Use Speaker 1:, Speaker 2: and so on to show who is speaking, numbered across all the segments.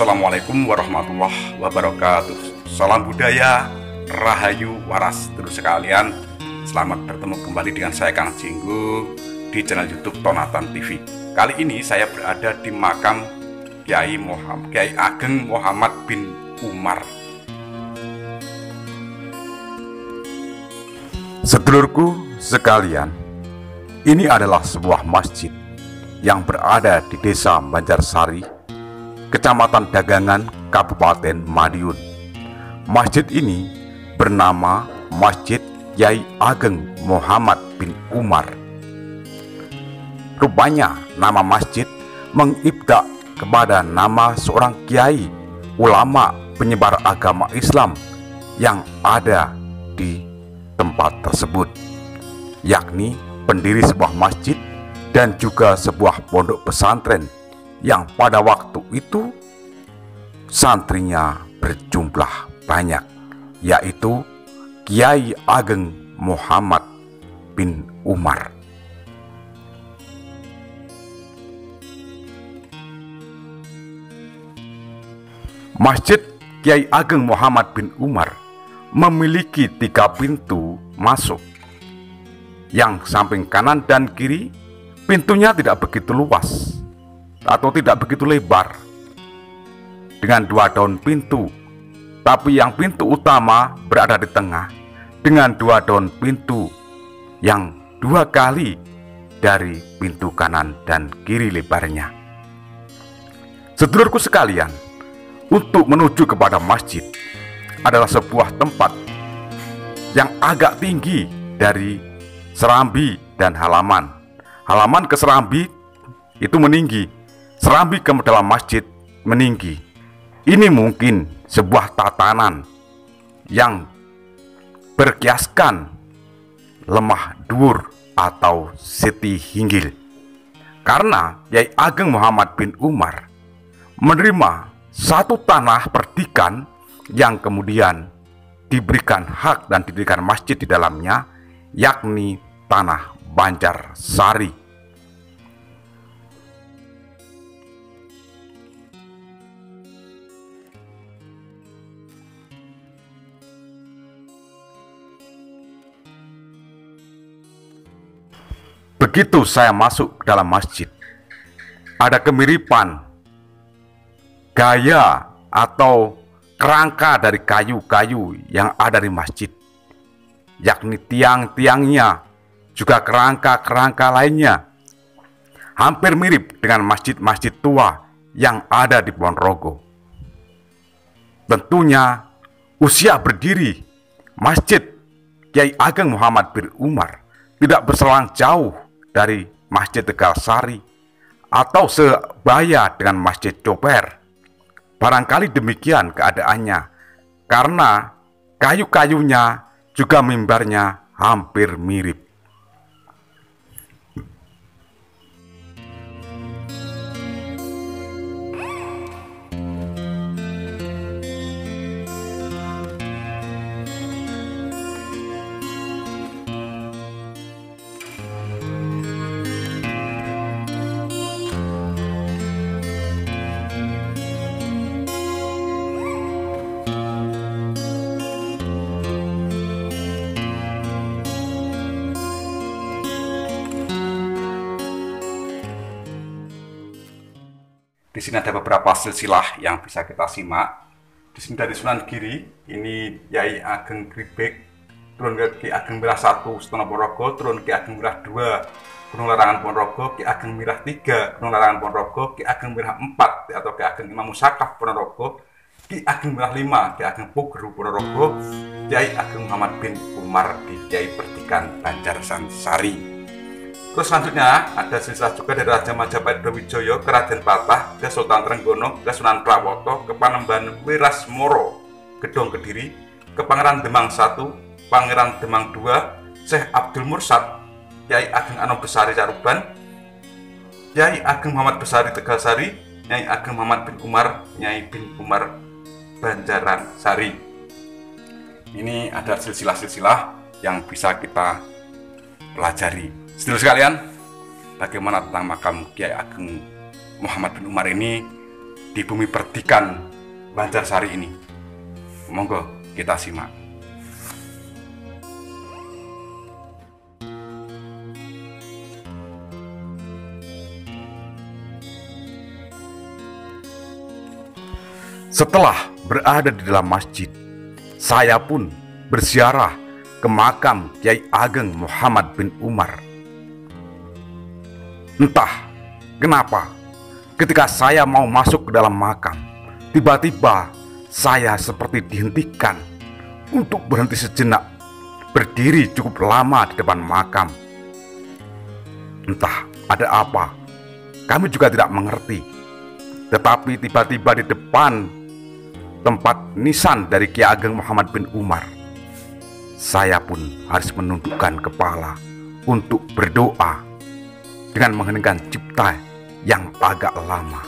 Speaker 1: Assalamualaikum warahmatullahi wabarakatuh. Salam budaya, rahayu, waras terus sekalian. Selamat bertemu kembali dengan saya Kang Jinggu di channel YouTube Tonatan TV. Kali ini saya berada di makam Kiai Ageng Muhammad bin Umar. Sedulurku sekalian, ini adalah sebuah masjid yang berada di Desa Banjarsari, Kecamatan Dagangan, Kabupaten Madiun. Masjid ini bernama Masjid Kiai Ageng Muhammad bin Umar. Rupanya nama masjid mengibdak kepada nama seorang kiai, ulama penyebar agama Islam yang ada di tempat tersebut, yakni pendiri sebuah masjid dan juga sebuah pondok pesantren yang pada waktu itu santrinya berjumlah banyak, yaitu Kiai Ageng Muhammad bin Umar. Masjid Kiai Ageng Muhammad bin Umar memiliki 3 pintu masuk. Yang samping kanan dan kiri pintunya tidak begitu luas atau tidak begitu lebar dengan 2 daun pintu, tapi yang pintu utama berada di tengah dengan 2 daun pintu yang 2 kali dari pintu kanan dan kiri lebarnya. Sedulurku sekalian, untuk menuju kepada masjid adalah sebuah tempat yang agak tinggi dari serambi dan halaman. Halaman ke serambi itu meninggi, serambi ke dalam masjid meninggi. Ini mungkin sebuah tatanan yang berkiaskan lemah dur atau siti hinggil, karena Kiai Ageng Muhammad bin Umar menerima satu tanah perdikan yang kemudian diberikan hak dan didirikan masjid di dalamnya, yakni tanah Banjarsari. Begitu saya masuk ke dalam masjid, ada kemiripan gaya atau kerangka dari kayu-kayu yang ada di masjid, yakni tiang-tiangnya, juga kerangka-kerangka lainnya hampir mirip dengan masjid-masjid tua yang ada di Ponorogo. Tentunya usia berdiri Masjid Kiai Ageng Muhammad bin Umar tidak berselang jauh dari Masjid Tegalsari atau sebaya dengan Masjid Coper. Barangkali demikian keadaannya, karena kayu-kayunya juga mimbarnya hampir mirip. Di sini ada beberapa silsilah yang bisa kita simak. Di sini dari Sunan Giri, ini Kiai Ageng Gribek, turun ke Kiai Ageng Mirah 1 Sutono Ponorogo, turun ke Kiai Ageng Mirah 2 Gunung Larangan Ponorogo, Kiai Ageng Mirah 3 Gunung Larangan Ponorogo, Kiai Ageng Mirah 4 atau Kiai Ageng Imam Musakaf Ponorogo, Kiai Ageng Mirah 5 Kiai Ageng Pugeru Ponorogo, Kiai Ageng Muhammad bin Umar di Kiai Perdikan Banjarsari. Terus selanjutnya ada silsilah juga dari Raja Majapahit Brawijaya ke Raden Patah, ke Sultan Trenggono, ke Sunan Prawoto, ke Panembahan Wirasmoro, Gedong Kediri, ke Pangeran Demang 1, Pangeran Demang 2, Syekh Abdul Mursad, Kiai Ageng Anom Besari Caruban, Kiai Ageng Muhammad Besari Tegalsari, Nyai Ageng Muhammad bin Umar, Nyai bin Umar Banjarsari. Ini ada silsilah-silsilah yang bisa kita pelajari. Sedulur sekalian, bagaimana tentang makam Kiai Ageng Muhammad bin Umar ini? di bumi perdikan Banjarsari ini. Monggo kita simak. Setelah berada di dalam masjid, saya pun berziarah ke makam Kyai Ageng Muhammad bin Umar. Entah kenapa, ketika saya mau masuk ke dalam makam, tiba-tiba saya seperti dihentikan untuk berhenti sejenak, berdiri cukup lama di depan makam. Entah ada apa, kami juga tidak mengerti. Tetapi tiba-tiba di depan tempat nisan dari Kyai Ageng Muhammad bin Umar, saya pun harus menundukkan kepala untuk berdoa dengan mengheningkan cipta yang agak lama.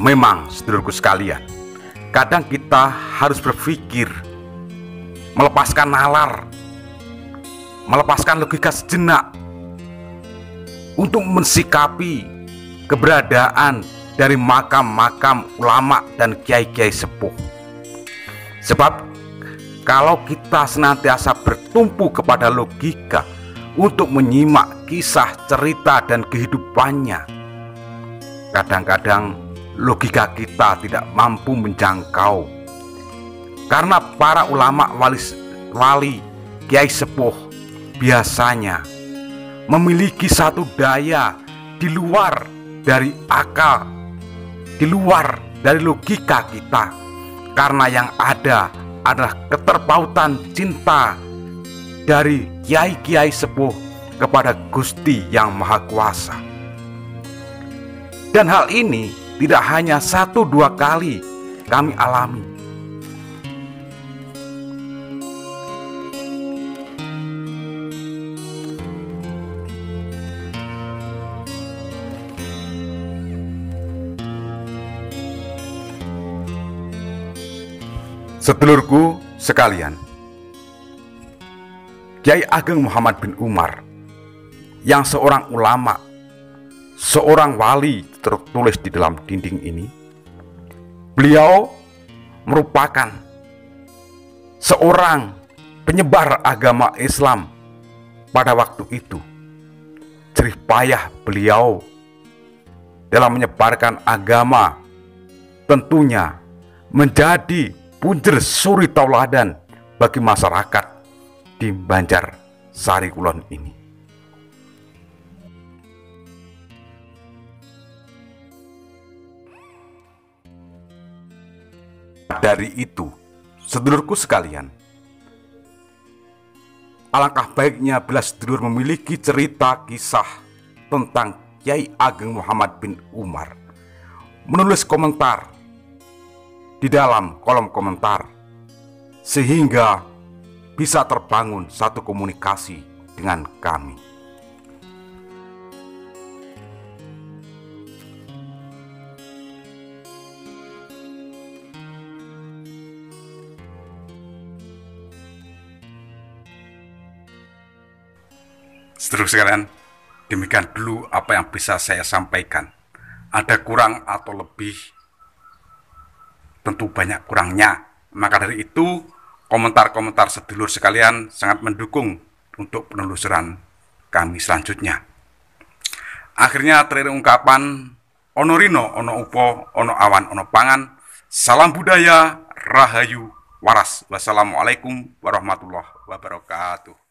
Speaker 1: Memang, sedulurku sekalian, kadang kita harus berpikir, melepaskan nalar, melepaskan logika sejenak untuk mensikapi keberadaan dari makam-makam ulama dan kiai-kiai sepuh. Sebab kalau kita senantiasa bertumpu kepada logika untuk menyimak kisah, cerita, dan kehidupannya, kadang-kadang logika kita tidak mampu menjangkau. Karena para ulama wali, kiai sepuh biasanya memiliki satu daya di luar dari akal, di luar dari logika kita, karena yang ada adalah keterpautan cinta dari kiai-kiai sepuh kepada Gusti Yang Maha Kuasa. Dan hal ini tidak hanya 1-2 kali kami alami. Sedulurku sekalian, Kyai Ageng Muhammad bin Umar yang seorang ulama, seorang wali tertulis di dalam dinding ini, beliau merupakan seorang penyebar agama Islam pada waktu itu. Jerih payah beliau dalam menyebarkan agama tentunya menjadi punjer suri tauladan bagi masyarakat di Banjarsari Kulon ini. Dari itu, sedulurku sekalian, alangkah baiknya bila sedulur memiliki cerita kisah tentang Kyai Ageng Muhammad bin Umar, menulis komentar di dalam kolom komentar, sehingga bisa terbangun satu komunikasi dengan kami. Sedulur sekalian, demikian dulu apa yang bisa saya sampaikan. Ada kurang atau lebih, tentu banyak kurangnya. Maka dari itu, komentar-komentar sedulur sekalian sangat mendukung untuk penelusuran kami selanjutnya. Akhirnya terakhir ungkapan, ono rino, ono upo, ono awan, ono pangan. Salam budaya, rahayu, waras. Wassalamualaikum warahmatullahi wabarakatuh.